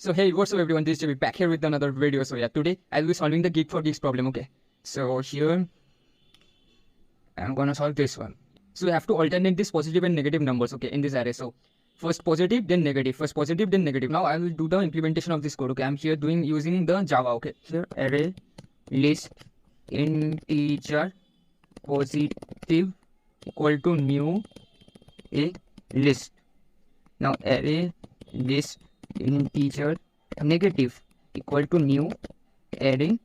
So hey, what's up everyone, this is Jimmy back here with another video. So yeah, today I'll be solving the Geek4Geeks problem, okay? So here, I'm gonna solve this one. So we have to alternate these positive and negative numbers, okay, in this array. So first positive, then negative, first positive, then negative. Now I will do the implementation of this code, okay? I'm here using the Java, okay? Here array list integer positive equal to new a list. Now array list integer negative equal to new array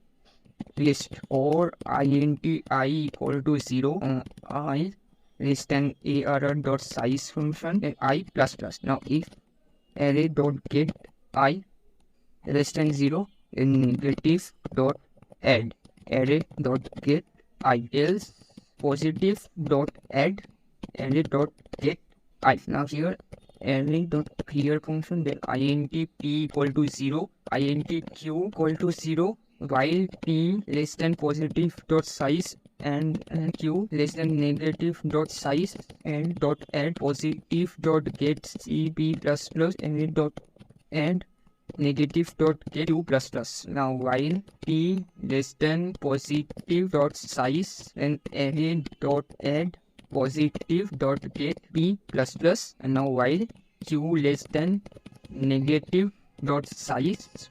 list, or int I equal to 0, I less than arr dot size function and I plus plus. Now if array dot get I less than 0, negative dot add array dot get I, else positive dot add array dot get I. Now here array dot clear function, then int p equal to 0, int q equal to 0, while p less than positive dot size and q less than negative dot size, and dot add positive dot get cp plus plus and dot add negative dot get q plus plus. Now while p less than positive dot size and array dot add positive dot get p plus plus, and now while q less than negative dot size,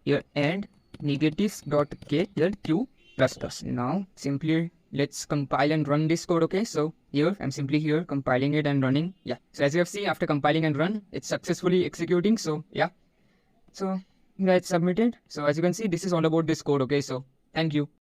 here add negative dot get here q plus plus. Now simply let's compile and run this code, okay? So here I'm simply here compiling it and running. Yeah, so as you have seen, after compiling and run, it's successfully executing. So yeah, so it's submitted. So as you can see, this is all about this code, okay? So thank you.